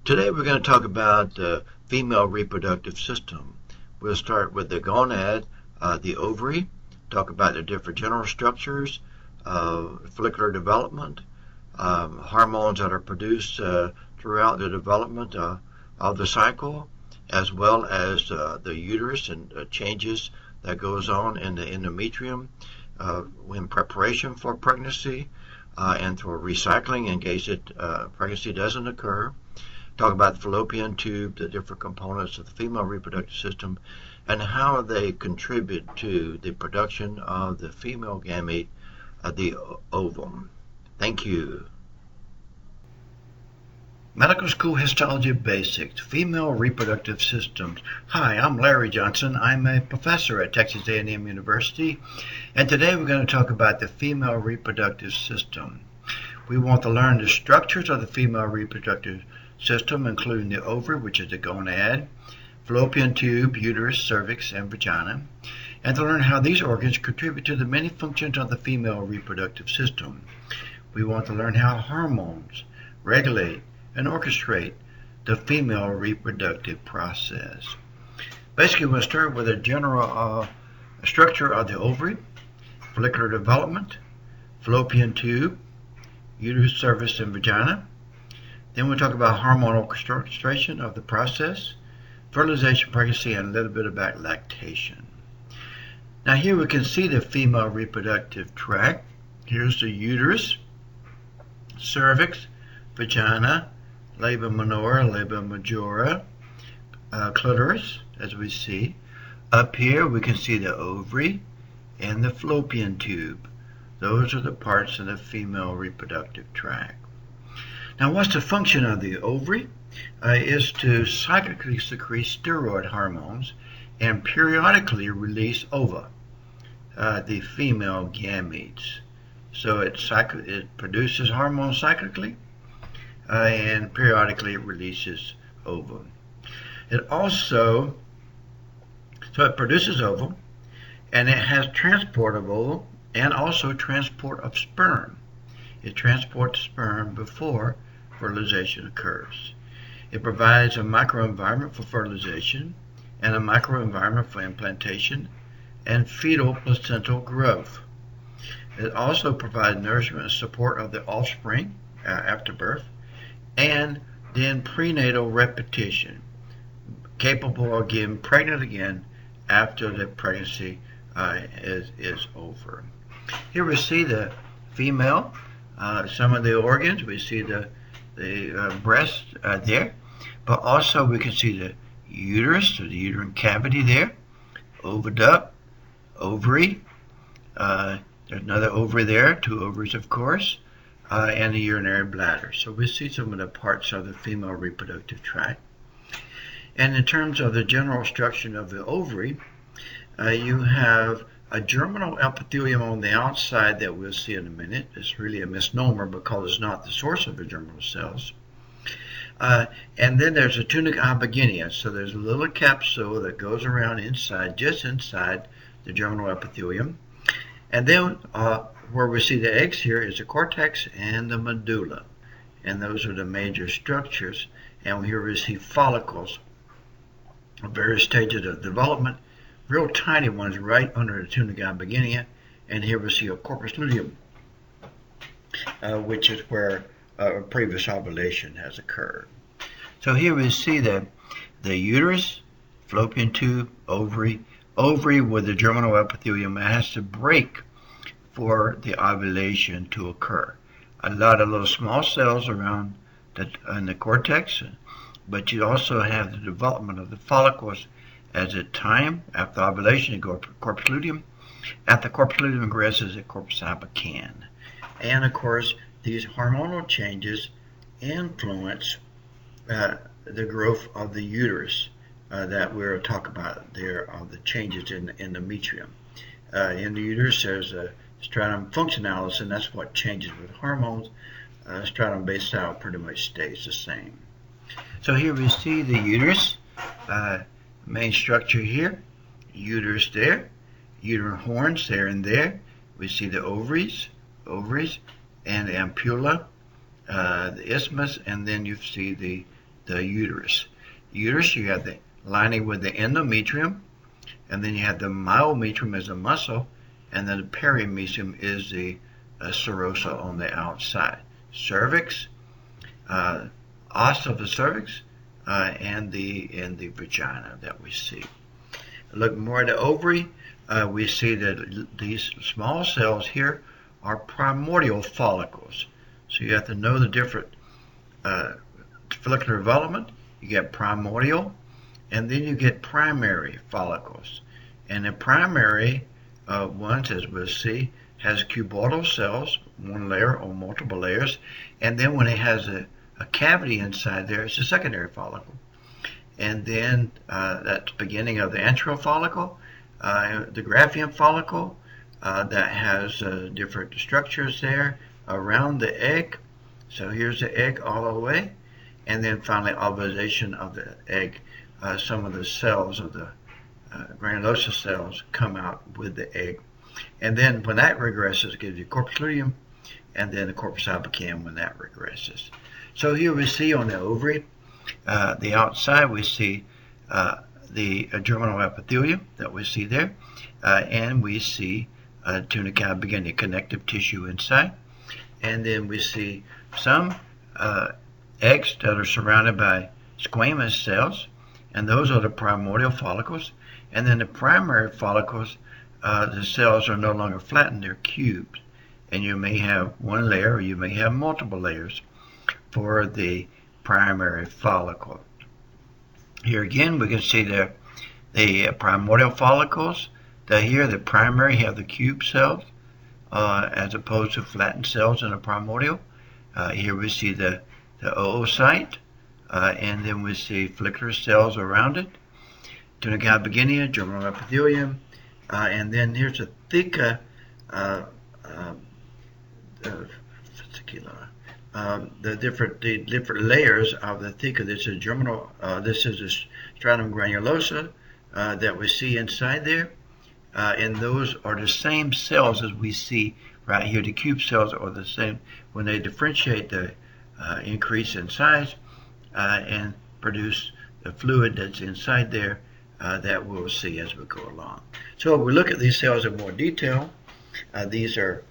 Today we're going to talk about the female reproductive system. We'll start with the gonad, the ovary, talk about the different general structures, follicular development, hormones that are produced throughout the development of the cycle, as well as the uterus and changes that goes on in the endometrium in preparation for pregnancy and for recycling in case pregnancy doesn't occur. Talk about the fallopian tube, the different components of the female reproductive system, and how they contribute to the production of the female gamete, the ovum. Thank you. Medical School Histology Basics, Female Reproductive Systems. Hi, I'm Larry Johnson. I'm a professor at Texas A&M University, and today we're going to talk about the female reproductive system. We want to learn the structures of the female reproductive system, including the ovary, which is the gonad, fallopian tube, uterus, cervix, and vagina, and to learn how these organs contribute to the many functions of the female reproductive system. We want to learn how hormones regulate and orchestrate the female reproductive process. Basically, we'll start with a general structure of the ovary, follicular development, fallopian tube, uterus, cervix, and vagina. Then we'll talk about hormone orchestration of the process, fertilization, pregnancy, and a little bit about lactation. Now here we can see the female reproductive tract. Here's the uterus, cervix, vagina, labia minora, labia majora, clitoris, as we see. Up here we can see the ovary and the fallopian tube. Those are the parts of the female reproductive tract. Now, what's the function of the ovary? Is to cyclically secrete steroid hormones and periodically release ova, the female gametes. So it produces hormones cyclically and periodically it releases ova. It produces ova, and it has transport of ova and also transport of sperm. It transports sperm before fertilization occurs. It provides a microenvironment for fertilization and a microenvironment for implantation and fetal placental growth. It also provides nourishment and support of the offspring after birth, and then prenatal repetition, capable of getting pregnant again after the pregnancy is over. Here we see the female, some of the organs. We see the breast there, but also we can see the uterus, or the uterine cavity there, oviduct, ovary, there's another ovary there, two ovaries of course, and the urinary bladder. So we see some of the parts of the female reproductive tract. And in terms of the general structure of the ovary, you have a germinal epithelium on the outside that we'll see in a minute. It's really a misnomer because it's not the source of the germinal cells. And then there's a tunica albuginea. So there's a little capsule that goes around inside, just inside the germinal epithelium. And then where we see the eggs here is the cortex and the medulla. And those are the major structures. And here we see follicles of various stages of development. Real tiny ones right under the tunica albuginea, and here we see a corpus luteum, which is where a previous ovulation has occurred. So here we see the uterus, fallopian tube, ovary with the germinal epithelium. It has to break for the ovulation to occur. A lot of little small cells around in the cortex, but you also have the development of the follicles. As at time, after ovulation, you go to corpus luteum. After corpus luteum progresses at corpus albicans. And of course, these hormonal changes influence the growth of the uterus that we'll talk about there, of the changes in the endometrium. In the uterus, there's a stratum functionalis, and that's what changes with hormones. Stratum basale pretty much stays the same. So here we see the uterus. Main structure here, uterus there, uterine horns there and there. We see the ovaries, and the ampulla, the isthmus, and then you see the the uterus. Uterus, you have the lining with the endometrium, and then you have the myometrium as a muscle, and then the perimetrium is the serosa on the outside. Cervix, os of the cervix, and the vagina that we see. Look more at the ovary. We see that these small cells here are primordial follicles. So you have to know the different follicular development. You get primordial, and then you get primary follicles. And the primary ones, as we'll see, has cuboidal cells, one layer or multiple layers, and then when it has a cavity inside there, it's a secondary follicle. And then that's the beginning of the antral follicle, the Graafian follicle that has different structures there around the egg. So here's the egg all the way, and then finally ovulation of the egg. Some of the cells of the granulosa cells come out with the egg. And then when that regresses, it gives you corpus luteum, and then the corpus albicans when that regresses. So here we see on the ovary, the outside, we see the germinal epithelium that we see there, and we see tunica albuginea, connective tissue inside. And then we see some eggs that are surrounded by squamous cells, and those are the primordial follicles. And then the primary follicles, the cells are no longer flattened, they're cubed. And you may have one layer or you may have multiple layers for the primary follicle. Here again we can see the primordial follicles. Here the primary have the cube cells as opposed to flattened cells in a primordial. Here we see the oocyte, and then we see follicular cells around it. Tunica albuginea, germinal epithelium, and then here's a theca the different layers of the theca. This is germinal. This is the stratum granulosa that we see inside there, and those are the same cells as we see right here. The cube cells are the same when they differentiate, the increase in size and produce the fluid that's inside there that we'll see as we go along. So if we look at these cells in more detail, these are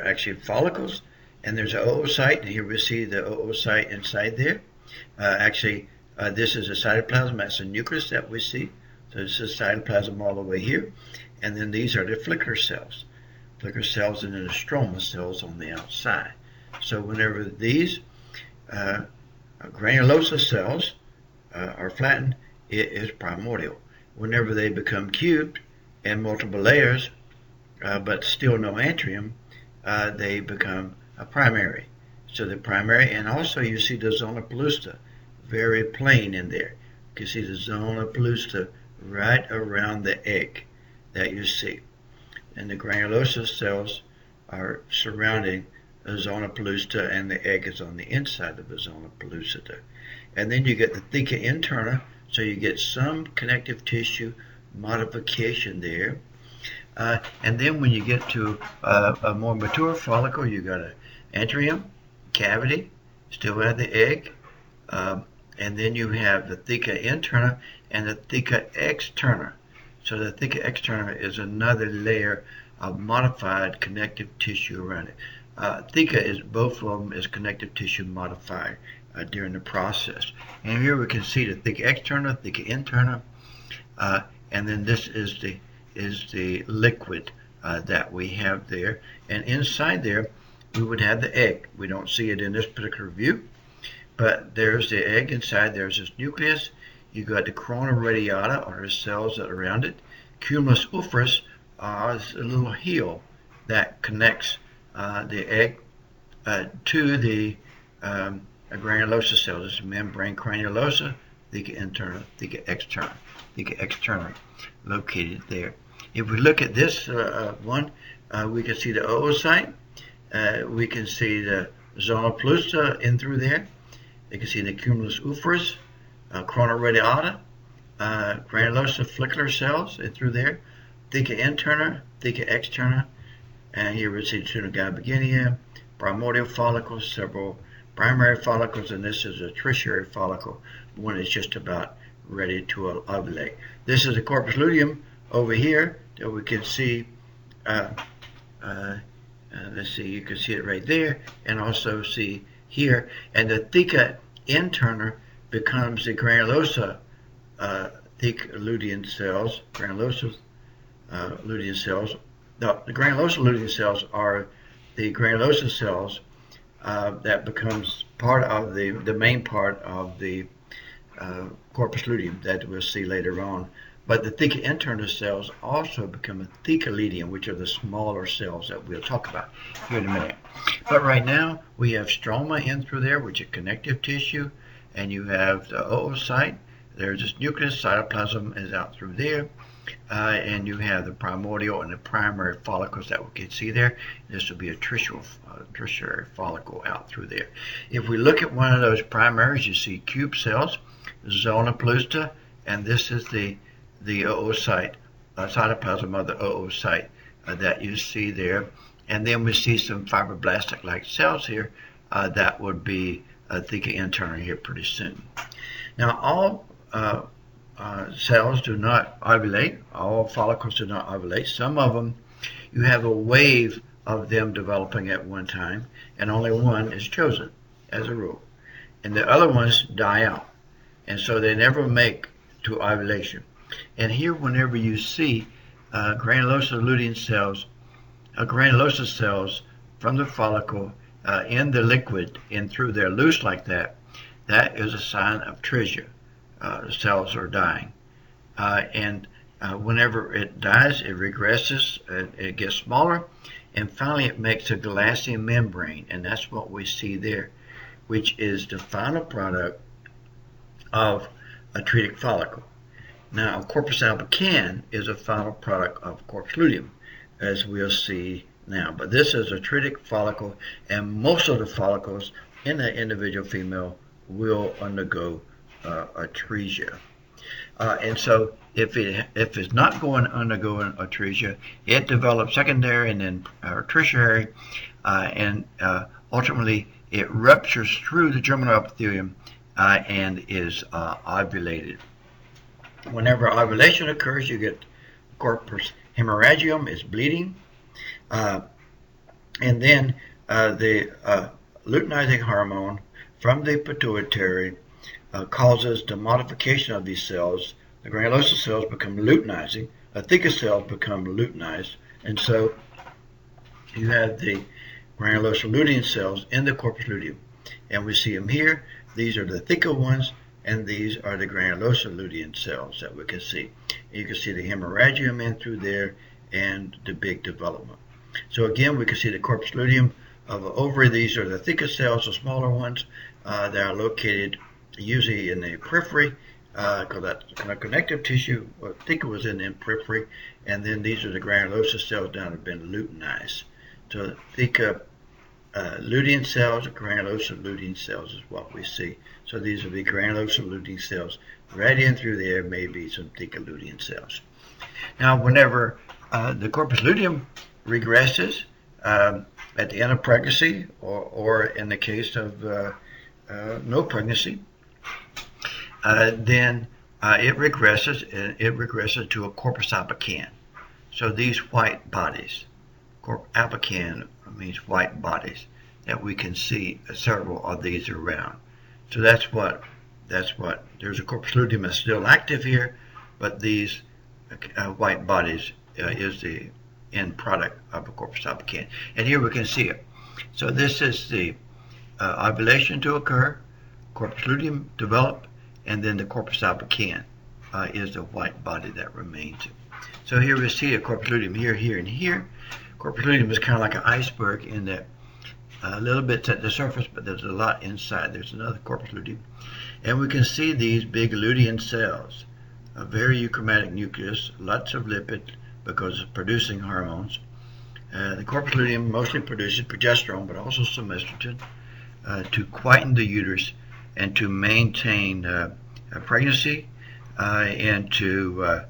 actually follicles, and there's an oocyte, and here we see the oocyte inside there. This is a cytoplasm, that's the nucleus that we see. So this is cytoplasm all the way here, and then these are the follicular cells. Follicular cells and then the stroma cells on the outside. So whenever these granulosa cells are flattened, it is primordial. Whenever they become cubed and multiple layers, but still no antrium, they become a primary. So the primary, and also you see the zona pellucida, very plain in there. You can see the zona pellucida right around the egg that you see. And the granulosa cells are surrounding the zona pellucida, and the egg is on the inside of the zona pellucida. And then you get the theca interna, so you get some connective tissue modification there. And then when you get to a more mature follicle, you got an antrium, cavity, still have the egg, and then you have the theca interna and the theca externa. So the theca externa is another layer of modified connective tissue around it. Theca is, both of them is connective tissue modified during the process. And here we can see the theca externa, theca interna, and then this is the liquid that we have there. And inside there, we would have the egg. We don't see it in this particular view, but there's the egg inside. There's this nucleus. You got the corona radiata, or the cells that are around it. Cumulus oophrus is a little heel that connects the egg to the granulosa cells. This is membrane granulosa, theca interna, theca externa, located there. If we look at this one, we can see the oocyte. We can see the zona pellucida in through there. You can see the cumulus oophrus, corona radiata, granulosa follicular cells in through there, theca interna, theca externa, and here we see tunica albuginea, primordial follicles, several primary follicles, and this is a tertiary follicle when it's just about ready to ovulate. This is the corpus luteum over here that we can see. Let's see, you can see it right there, and also see here. And the theca interna becomes the granulosa theca lutein cells. Granulosa lutein cells. No, the granulosa lutein cells are the granulosa cells that becomes part of the main part of the corpus luteum that we'll see later on. But the theca interna cells also become a theca luteum, which are the smaller cells that we'll talk about here in a minute. But right now, we have stroma in through there, which is connective tissue, and you have the oocyte. There's this nucleus, cytoplasm is out through there, and you have the primordial and the primary follicles that we can see there. This will be a tertiary follicle out through there. If we look at one of those primaries, you see cube cells, zona pellucida, and this is the oocyte, cytoplasm of the oocyte that you see there. And then we see some fibroblastic-like cells here that would be theca interna here pretty soon. Now, all cells do not ovulate. All follicles do not ovulate. Some of them, you have a wave of them developing at one time, and only one is chosen as a rule. And the other ones die out, and so they never make to ovulation. And here, whenever you see granulosa lutein cells, granulosa cells from the follicle in the liquid and through there loose like that, that is a sign of atresia. The cells are dying. And whenever it dies, it regresses, it gets smaller, and finally it makes a glassy membrane, and that's what we see there, which is the final product of a treated follicle. Now, corpus albicans is a final product of corpus luteum, as we'll see now. But this is a tritic follicle, and most of the follicles in the individual female will undergo atresia. And so if it's not going to undergo atresia, it develops secondary and then tertiary, and ultimately it ruptures through the germinal epithelium and is ovulated. Whenever ovulation occurs, you get corpus hemorrhagium is bleeding, and then the luteinizing hormone from the pituitary causes the modification of these cells. The granulosa cells become luteinizing, the theca cells become luteinized, and so you have the granulosa lutein cells in the corpus luteum, and we see them here. These are the theca ones, and these are the granulosa lutein cells that we can see. You can see the hemorrhagium in through there and the big development. So again, we can see the corpus luteum of the ovary. These are the theca cells, the smaller ones. They are located usually in the periphery, because that's connective tissue. Well, theca was in the periphery, and then these are the granulosa cells down that have been luteinized. So theca lutein cells, granulosa lutein cells is what we see. So these will be granulosa lutein cells. Right in through there may be some theca lutein cells. Now, whenever the corpus luteum regresses at the end of pregnancy, or in the case of no pregnancy, then it regresses to a corpus albicans. So these white bodies, albicans means white bodies, that we can see several of these around. So that's what there's a corpus luteum that's still active here, but these white bodies is the end product of a corpus albicans. And here we can see it. So this is the ovulation to occur, corpus luteum develop, and then the corpus albicans is the white body that remains. So here we see a corpus luteum here, here, and here. Corpus luteum is kind of like an iceberg in that a little bit at the surface, but there's a lot inside. There's another corpus luteum. And we can see these big lutein cells, a very euchromatic nucleus, lots of lipid because it's producing hormones. The corpus luteum mostly produces progesterone, but also some estrogen to quieten the uterus and to maintain pregnancy and to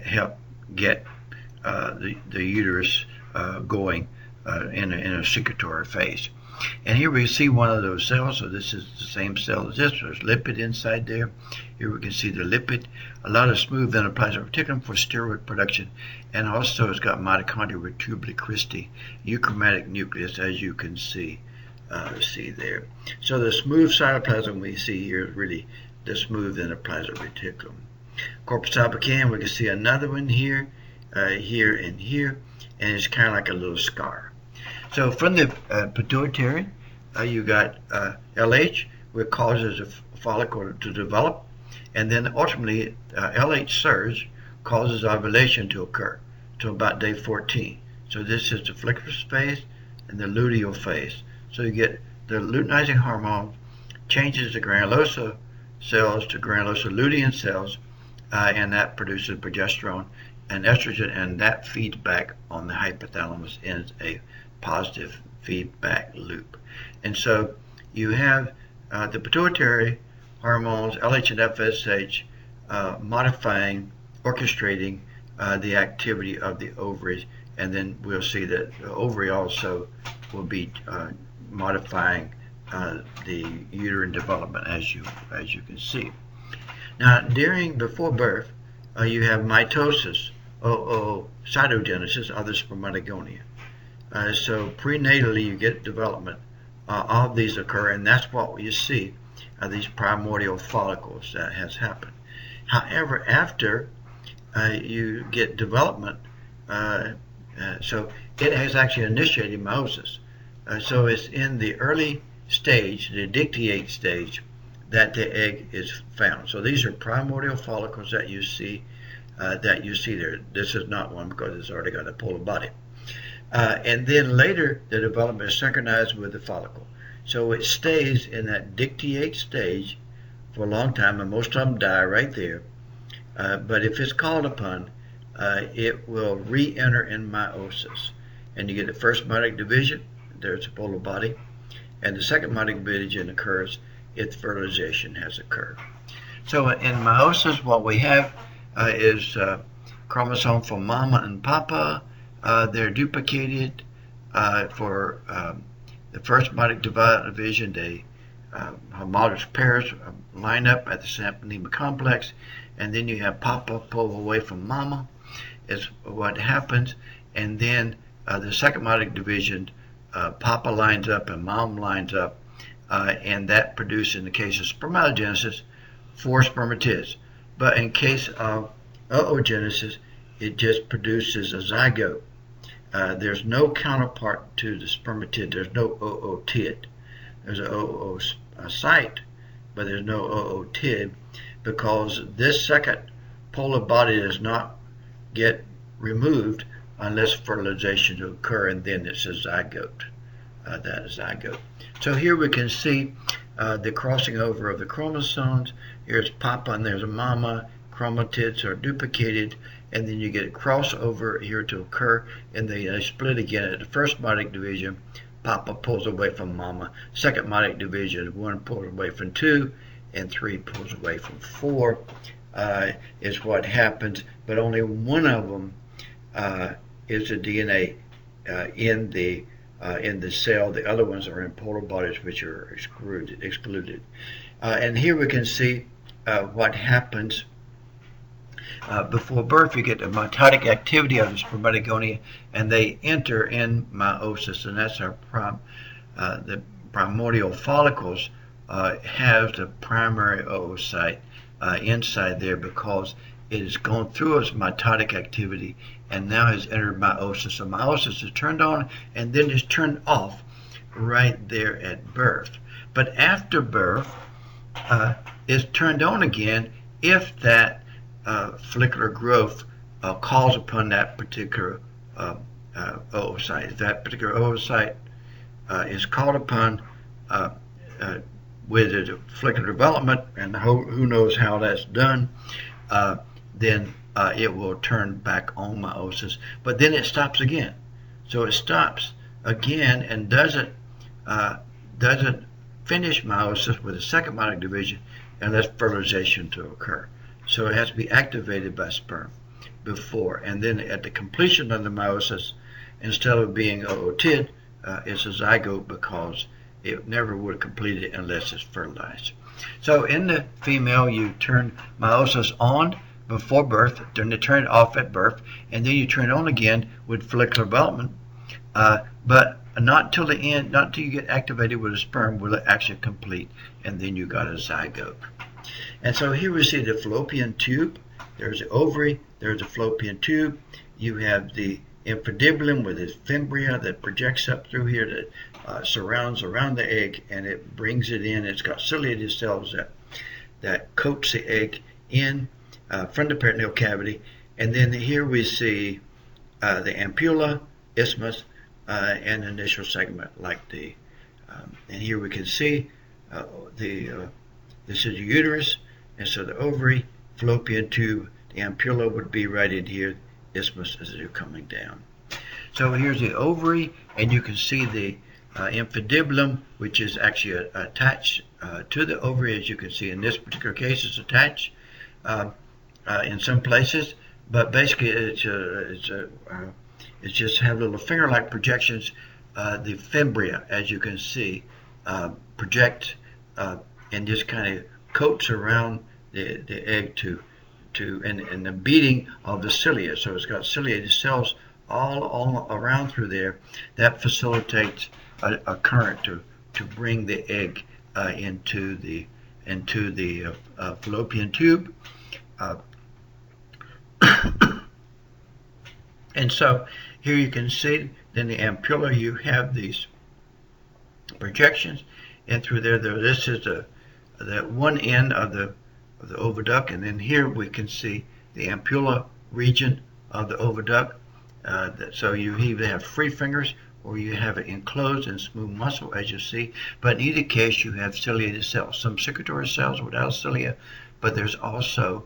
help get the uterus going in a secretory phase. And here we see one of those cells. So this is the same cell as this. There's lipid inside there. Here we can see the lipid. A lot of smooth endoplasmic reticulum for steroid production. And also it's got mitochondria with tubuli cristae, euchromatic nucleus, as you can see there. So the smooth cytoplasm we see here is really the smooth endoplasmic reticulum. Corpus albicans, we can see another one here, here, and here. And it's kind of like a little scar. So from the pituitary, you got LH, which causes a follicle to develop, and then ultimately LH surge causes ovulation to occur to about day 14. So this is the follicular phase and the luteal phase. So you get the luteinizing hormone changes the granulosa cells to granulosa lutein cells, and that produces progesterone and estrogen, and that feeds back on the hypothalamus in a positive feedback loop. And so you have the pituitary hormones, LH and FSH, modifying, orchestrating the activity of the ovaries, and then we'll see that the ovary also will be modifying the uterine development, as you can see. Now, before birth, you have mitosis, cytogenesis of the spermatogonia. So prenatally you get development. All of these occur, and that's what you see, these primordial follicles that has happened. However, after you get development, so it has actually initiated meiosis. So it's in the early stage, the dictyate stage, that the egg is found. So these are primordial follicles that you see there. This is not one because it's already got a polar body. And then later the development is synchronized with the follicle. So it stays in that dictyate stage for a long time, and most of them die right there. But if it's called upon, it will re-enter in meiosis. And you get the first meiotic division, there's a polar body, and the second meiotic division occurs if fertilization has occurred. So in meiosis, what we have is chromosome for mama and papa. They're duplicated for the first meiotic division. They homologous pairs line up at the synaptoma complex, and then you have papa pull away from mama is what happens, and then the second meiotic division, papa lines up and mom lines up, and that produces, in the case of spermatogenesis, 4 spermatids. But in case of oogenesis, it just produces a zygote. There's no counterpart to the spermatid. There's no ootid. There's a oocyte, but there's no ootid, because this second polar body does not get removed unless fertilization to occur, and then it's a zygote. That is zygote. So here we can see the crossing over of the chromosomes. Here's papa and there's a mama. Chromatids are duplicated, and then you get a crossover here to occur, and they split again at the first meiotic division. Papa pulls away from mama. Second meiotic division, 1 pulls away from 2, and 3 pulls away from 4 is what happens. But only one of them is the DNA in the cell. The other ones are in polar bodies, which are excluded. And here we can see what happens before birth. You get the mitotic activity of the spermatogonia, and they enter in meiosis, and that's our the primordial follicles have the primary oocyte inside there, because it has gone through its mitotic activity and now has entered meiosis. So meiosis is turned on and then is turned off right there at birth. But after birth, it's turned on again if that follicular growth calls upon that particular oocyte. If that particular oocyte is called upon with the follicular development, and who knows how that's done, then it will turn back on meiosis. But then it stops again. So it stops again and doesn't finish meiosis with a second meiotic division unless fertilization to occur. So it has to be activated by sperm before, and then at the completion of the meiosis, instead of being ootid, is a zygote because it never would complete it unless it's fertilized. So in the female, you turn meiosis on before birth, then you turn it off at birth, and then you turn it on again with follicular development. But not till the end, not till you get activated with a sperm will it actually complete, and then you got a zygote. And so here we see the fallopian tube. There's the ovary, there's the fallopian tube. You have the infundibulum with its fimbria that projects up through here that surrounds around the egg, and it brings it in. It's got ciliated cells that coats the egg in from the peritoneal cavity. And then here we see the ampulla, isthmus, and initial segment like the, and here we can see this is the uterus, and so the ovary, fallopian tube, the ampulla would be right in here, isthmus as you're coming down. So here's the ovary, and you can see the infundibulum, which is actually attached to the ovary, as you can see in this particular case. It's attached in some places, but basically it's just have little finger-like projections. The fimbria, as you can see, project and just kind of coats around the egg and the beating of the cilia. So it's got ciliated cells all around through there. That facilitates a current to bring the egg into the fallopian tube. And so here you can see then the ampulla, you have these projections, and through there this is the one end of the oviduct, and then here we can see the ampulla region of the oviduct. So you either have free fingers or you have it enclosed in smooth muscle, as you see. But in either case, you have ciliated cells. Some secretory cells without cilia, but there's also,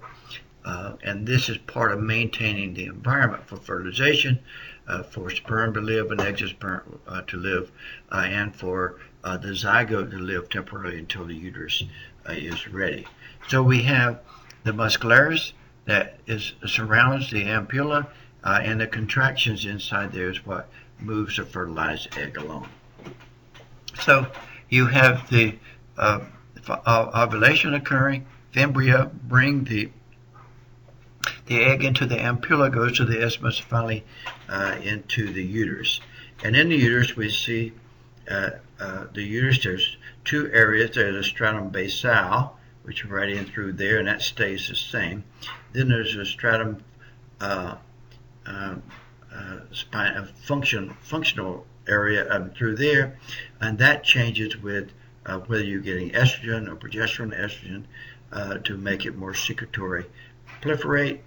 and this is part of maintaining the environment for fertilization, for sperm to live and exosperm to live, and for the zygote to live temporarily until the uterus is ready. So we have the muscularis that surrounds the ampulla, and the contractions inside there is what moves the fertilized egg along. So you have the ovulation occurring, fimbria bring the egg into the ampulla, goes to the isthmus, finally into the uterus. And in the uterus we see the uterus, there's two areas. There's the stratum basal, which is right in through there, and that stays the same. Then there's a stratum functional area through there, and that changes with whether you're getting estrogen or progesterone to make it more secretory. Proliferate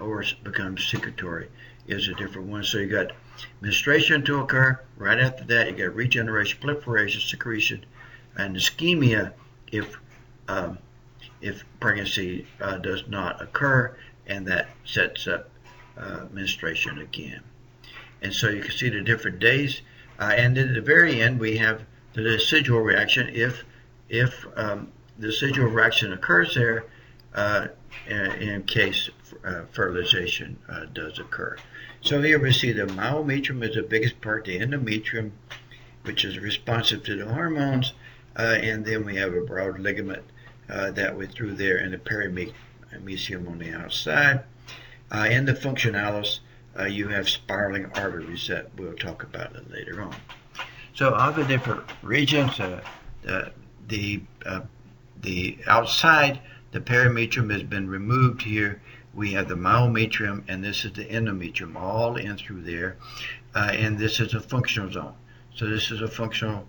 or become secretory is a different one. So you got menstruation to occur. Right after that, you got regeneration, proliferation, secretion, and ischemia if pregnancy does not occur, and that sets up menstruation again. And so you can see the different days, and then at the very end we have the decidual reaction. If the decidual reaction occurs there, in case fertilization does occur. So here we see the myometrium is the biggest part, the endometrium, which is responsive to the hormones, and then we have a broad ligament that went through there, and the perimecium on the outside. In the functionalis, you have spiraling arteries that we'll talk about it later on. So of the different regions, the outside, the perimetrium has been removed here. We have the myometrium, and this is the endometrium, all in through there. And this is a functional zone. So this is a functional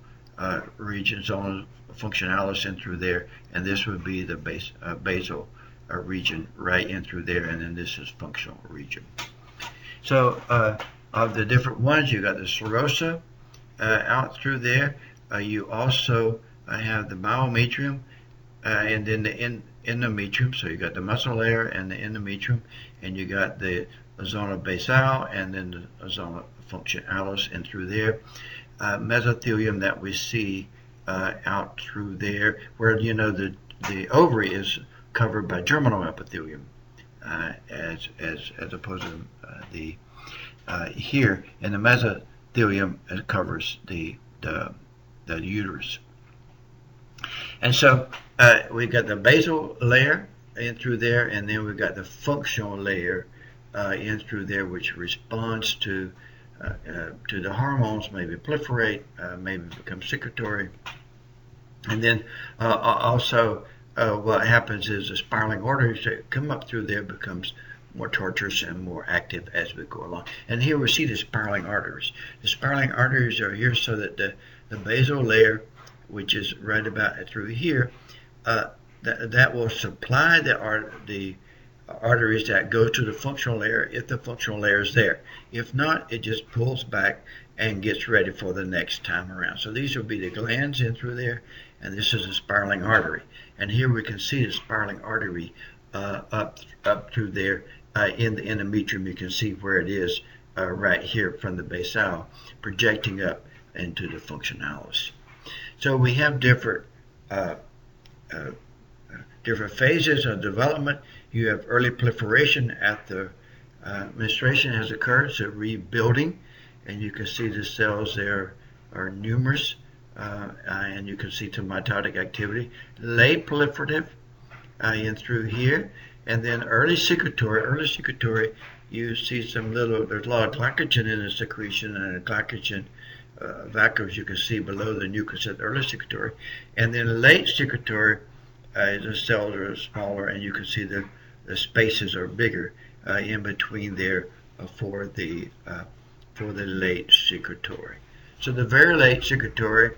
region, zone, functionalis in through there, and this would be the basal region right in through there, and then this is functional region. So of the different ones, you got the serosa out through there. You also have the myometrium, and then the endometrium. So you got the muscle layer and the endometrium, and you got the zona basal and then the zona functionalis in through there. Mesothelium that we see out through there, where the ovary is covered by germinal epithelium, as opposed to the here in the epithelium that covers the uterus. And so we've got the basal layer in through there, and then we've got the functional layer in through there, which responds to the hormones, maybe proliferate, maybe become secretory. And then also what happens is the spiraling arteries that come up through there becomes more tortuous and more active as we go along. And here we see the spiraling arteries. The spiraling arteries are here so that the basal layer, which is right about through here, that will supply the arteries that go to the functional layer if the functional layer is there. If not, it just pulls back and gets ready for the next time around. So these will be the glands in through there, and this is a spiraling artery. And here we can see the spiraling artery up through there in the endometrium. You can see where it is right here from the basal, projecting up into the functionalis. So we have different phases of development. You have early proliferation after menstruation has occurred, so rebuilding, and you can see the cells there are numerous, and you can see some mitotic activity. Late proliferative in through here, and then early secretory. Early secretory, you see there's a lot of glycogen in the secretion, and a glycogen vacuums you can see below the nucleus at early secretory. And then late secretory, the cells are smaller, and you can see the spaces are bigger in between there for the late secretory. So the very late secretory,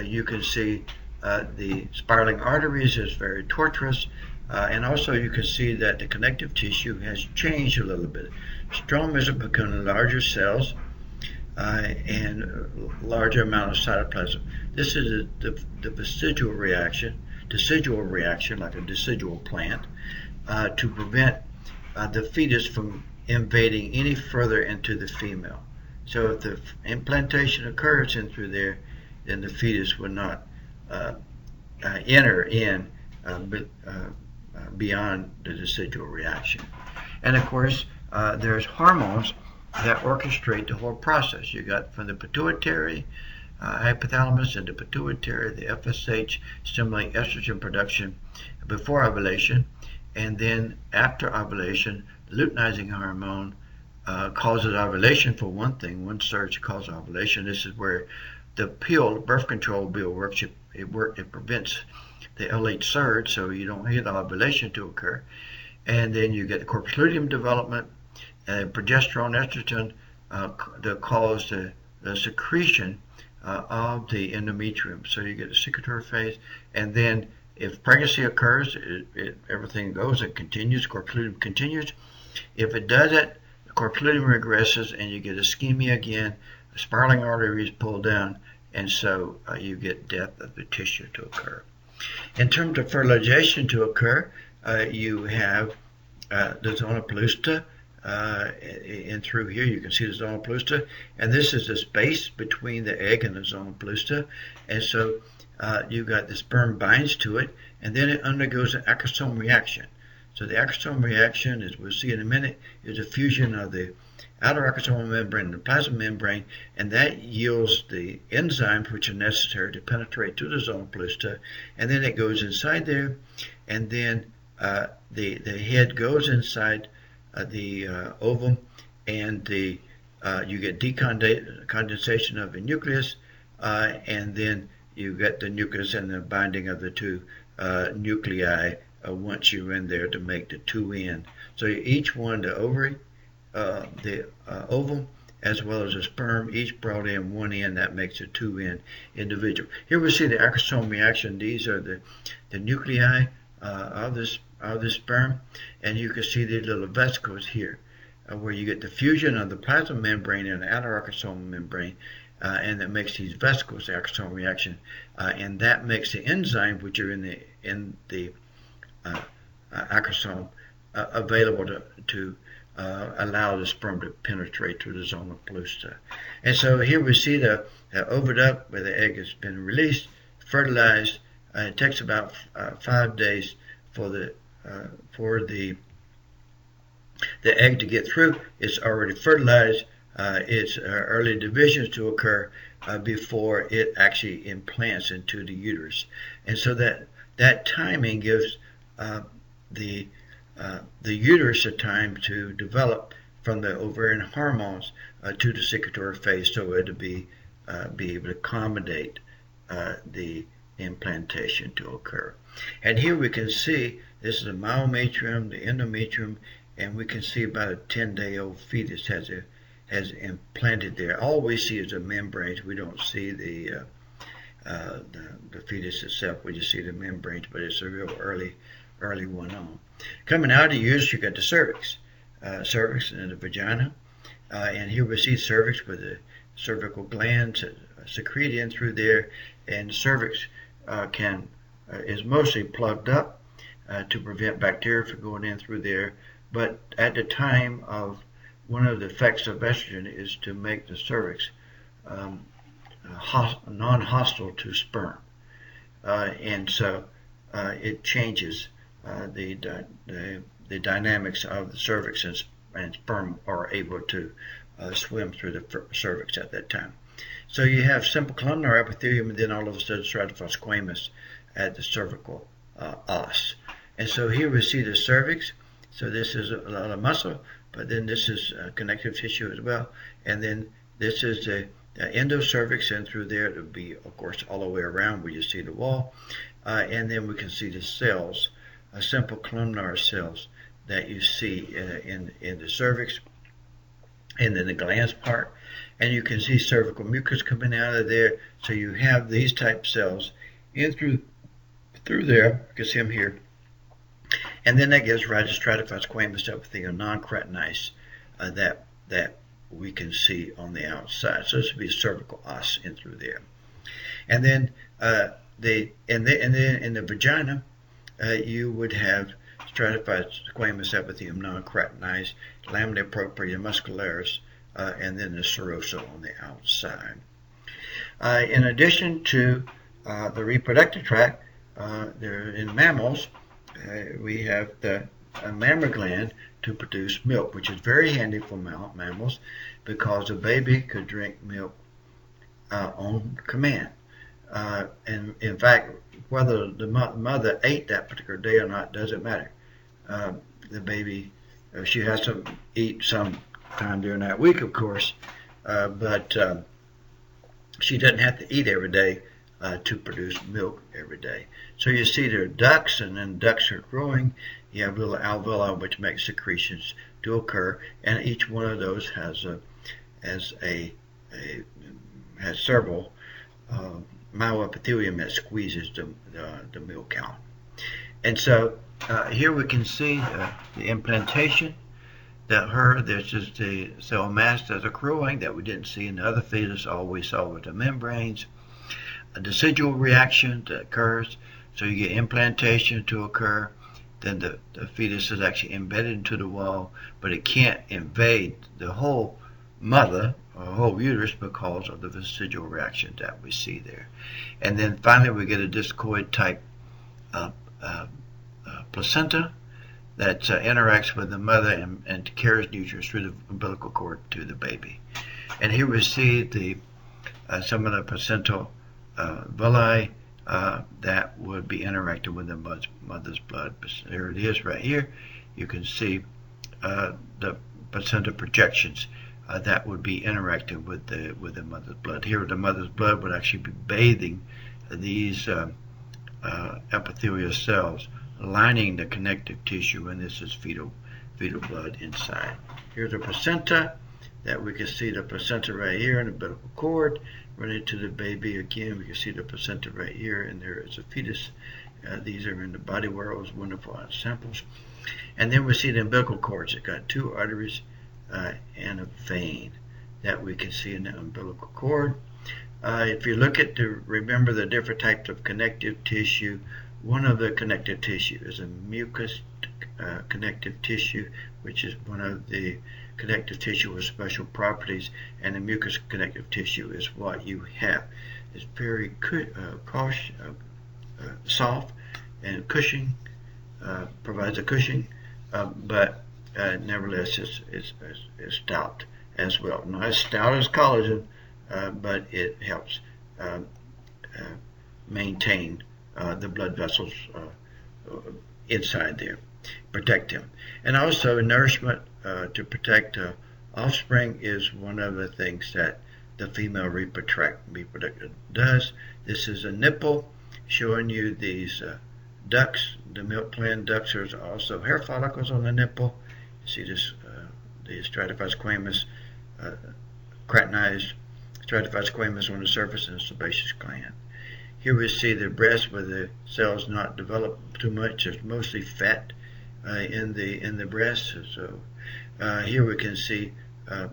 you can see the spiraling arteries is very tortuous, and also you can see that the connective tissue has changed a little bit. Stromas have become larger cells and larger amount of cytoplasm. This is the decidual reaction, like a decidual plant, to prevent the fetus from invading any further into the female. So if the implantation occurs in through there, then the fetus will not enter in beyond the decidual reaction. And of course, there's hormones that orchestrate the whole process. You got from the pituitary, hypothalamus, and the pituitary, the FSH stimulate estrogen production before ovulation, and then after ovulation, luteinizing hormone causes ovulation for one thing. One surge causes ovulation. This is where the pill, birth control pill, works. It prevents the LH surge, so you don't get ovulation to occur. And then you get the corpus luteum development, progesterone, estrogen that cause the secretion of the endometrium. So you get the secretory phase, and then if pregnancy occurs, everything goes. It continues. Corpus luteum continues. If it doesn't, the corpus luteum regresses, and you get ischemia again. The spiraling arteries pull down, and so you get death of the tissue to occur. In terms of fertilization to occur, you have the zona pellucida. And through here you can see the zona pellucida, and this is the space between the egg and the zona pellucida, and so you've got the sperm binds to it, and then it undergoes an acrosome reaction. So the acrosome reaction, as we'll see in a minute, is a fusion of the outer acrosomal membrane and the plasma membrane, and that yields the enzymes which are necessary to penetrate to the zona pellucida, and then it goes inside there, and then the head goes inside the ovum, and you get decondensation of the nucleus, and then you get the nucleus and the binding of the two nuclei once you're in there to make the two end. So each one, the ovary, the ovum, as well as the sperm, each brought in one end. That makes a two end individual. Here we see the acrosome reaction. These are the nuclei of the sperm, and you can see the little vesicles here where you get the fusion of the plasma membrane and the outer acrosomal membrane, and that makes these vesicles, the acrosome reaction, and that makes the enzyme which are in the acrosome available to allow the sperm to penetrate through the zona pellucida. And so here we see the oviduct where the egg has been released, fertilized. It takes about 5 days for the egg to get through. It's already fertilized, its early divisions to occur before it actually implants into the uterus. And so that timing gives the uterus a time to develop from the ovarian hormones to the secretory phase, so it'll be able to accommodate the implantation to occur. And here we can see this is the myometrium, the endometrium, and we can see about a 10-day-old fetus has implanted there. All we see is the membranes. We don't see the fetus itself. We just see the membranes, but it's a real early one on. Coming out of the uterus, you got the cervix, and the vagina, and here we see cervix with the cervical glands secrete in through there, and the cervix is mostly plugged up to prevent bacteria from going in through there. But at the time of one of the effects of estrogen is to make the cervix non-hostile to sperm, and so it changes the dynamics of the cervix, and sperm are able to swim through the cervix at that time. So you have simple columnar epithelium, and then all of a sudden stratified squamous at the cervical os. And so here we see the cervix. So this is a lot of muscle, but then this is connective tissue as well. And then this is the endocervix, and through there it'll be, of course, all the way around where you see the wall. And then we can see the cells, simple columnar cells that you see in the cervix, and then the glands part. And you can see cervical mucus coming out of there. So you have these type cells in through there. You can see them here. And then that gives rise to stratified squamous epithelium, non-keratinized, that we can see on the outside. So this would be a cervical os in through there. And then in the vagina, you would have stratified squamous epithelium, non-keratinized, lamina propria, muscularis, and then the serosa on the outside. In addition to the reproductive tract, in mammals, we have the mammary gland to produce milk, which is very handy for mammals because a baby could drink milk on command. And in fact, whether the mother ate that particular day or not doesn't matter. The baby, she has to eat some time during that week, of course, but she doesn't have to eat every day to produce milk every day. So you see there are ducts, and then ducts are growing. You have little alveoli which make secretions to occur, and each one of those has several myoepithelium that squeezes the milk out. And so here we can see the implantation this is the cell mass that's accruing that we didn't see in the other fetus. All we saw with the membranes. A decidual reaction that occurs, so you get implantation to occur, then the fetus is actually embedded into the wall, but it can't invade the whole mother or whole uterus because of the decidual reaction that we see there. And then finally we get a discoid type placenta that interacts with the mother and carries nutrients through the umbilical cord to the baby. And here we see some of the placental villi that would be interacting with the mother's blood. Here it is right here. You can see the placenta projections that would be interacting with the mother's blood. Here the mother's blood would actually be bathing these epithelial cells, lining the connective tissue, and this is fetal blood inside. Here's the placenta that we can see the placenta right here in the umbilical cord running to the baby. Again, we can see the placenta right here, and there is a fetus. These are in the body world, wonderful samples. And then we see the umbilical cords. It's got two arteries and a vein that we can see in the umbilical cord. If you look at remember the different types of connective tissue, one of the connective tissue is a mucous connective tissue, which is one of the connective tissue with special properties, and the mucous connective tissue is what you have. It's very soft and cushioning, provides a cushioning, but nevertheless it's stout as well. Not as stout as collagen, but it helps maintain the blood vessels inside there, protect them. And also nourishment to protect offspring is one of the things that the female reproductive does. This is a nipple showing you these ducts, the milk gland ducts. There's also hair follicles on the nipple. You see this, the stratified squamous, keratinized stratified squamous on the surface and sebaceous gland. Here we see the breast where the cells not developed too much. There's mostly fat in the breast. So here we can see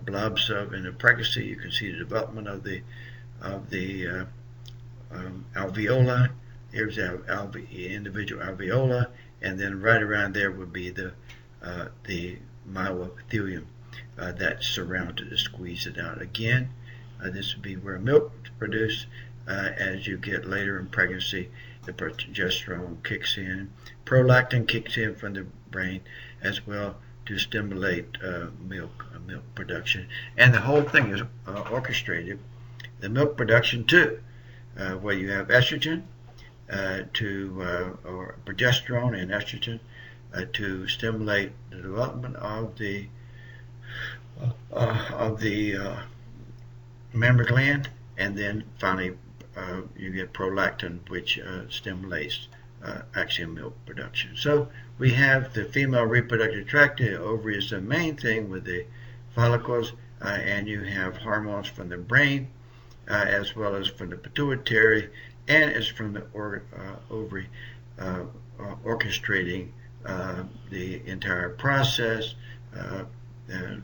blobs of in the pregnancy. You can see the development of the alveoli. Here's the individual alveola, and then right around there would be the myoepithelium that surrounds it to squeeze it out. Again, this would be where milk is produced. As you get later in pregnancy, the progesterone kicks in. Prolactin kicks in from the brain as well to stimulate milk production. And the whole thing is orchestrated. The milk production too, where you have estrogen or progesterone and estrogen to stimulate the development of the mammary gland, and then finally you get prolactin, which stimulates actual milk production. So we have the female reproductive tract. The ovary is the main thing with the follicles, and you have hormones from the brain as well as from the pituitary, and it's from the ovary orchestrating the entire process,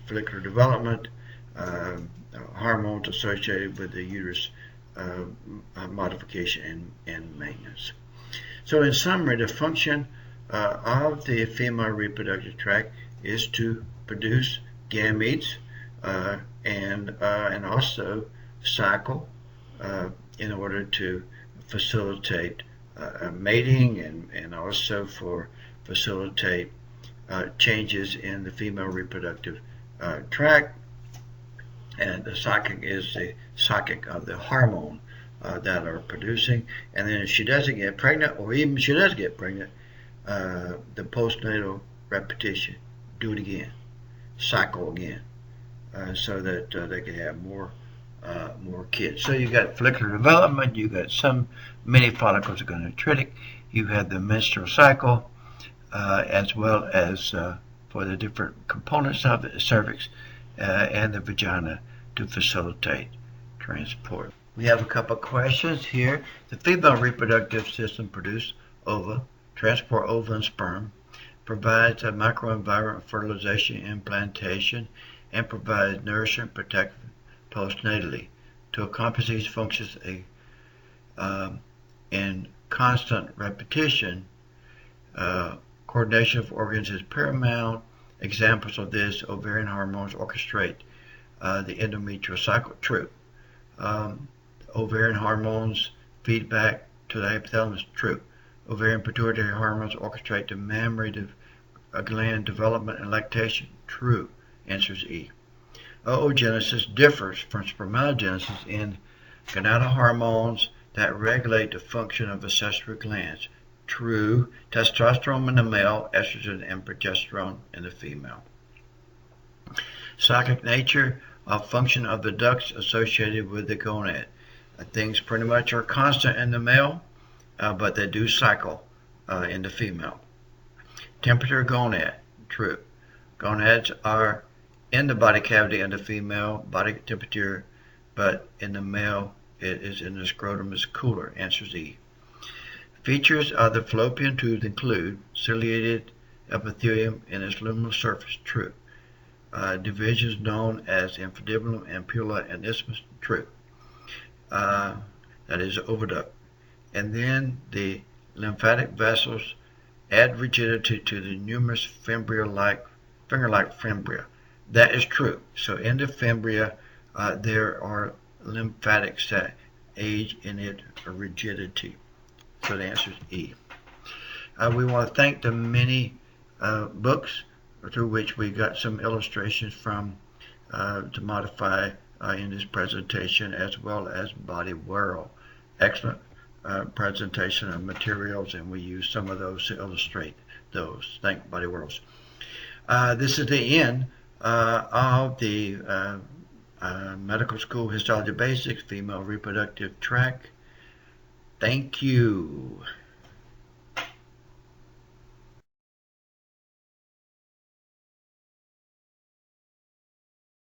follicular development, hormones associated with the uterus modification and maintenance. So in summary, the function of the female reproductive tract is to produce gametes and also cycle in order to facilitate mating and also for facilitate changes in the female reproductive tract. And the cyclic is the cyclic of the hormone that are producing. And then if she doesn't get pregnant, or even if she does get pregnant, the postnatal repetition, do it again, cycle again, so that they can have more kids. So you got follicular development, you got many follicles are gonadotropic, you have the menstrual cycle, as well as for the different components of the cervix and the vagina to facilitate transport. We have a couple of questions here. The female reproductive system produces ova, transport ova and sperm, provides a microenvironment for fertilization and implantation, and provides nourishment protection postnatally. To accomplish these functions in constant repetition, coordination of organs is paramount. Examples of this: ovarian hormones orchestrate the endometrial cycle. True. Ovarian hormones feedback to the hypothalamus. True. Ovarian pituitary hormones orchestrate the mammary gland development and lactation. True. Answer is E. Oogenesis differs from spermatogenesis in gonadal hormones that regulate the function of accessory glands. True. Testosterone in the male, estrogen and progesterone in the female. Cyclic nature of function of the ducts associated with the gonad. Things pretty much are constant in the male, but they do cycle in the female. Temperature gonad. True. Gonads are in the body cavity of the female, body temperature, but in the male it is in the scrotum, is cooler. Answer is E. Features of the fallopian tubes include ciliated epithelium in its luminal surface. True. Divisions known as infundibulum, ampulla, and isthmus. True. That is oviduct. And then the lymphatic vessels add rigidity to the numerous finger-like fimbria. That is true. So in the fimbria, there are lymphatics that aid in its rigidity. So the answer is E. We want to thank the many books through which we got some illustrations from to modify in this presentation, as well as body whirl. Excellent presentation of materials, and we use some of those to illustrate those. Thank body whirls. This is the end of the Medical School Histology Basics Female Reproductive track. Thank you.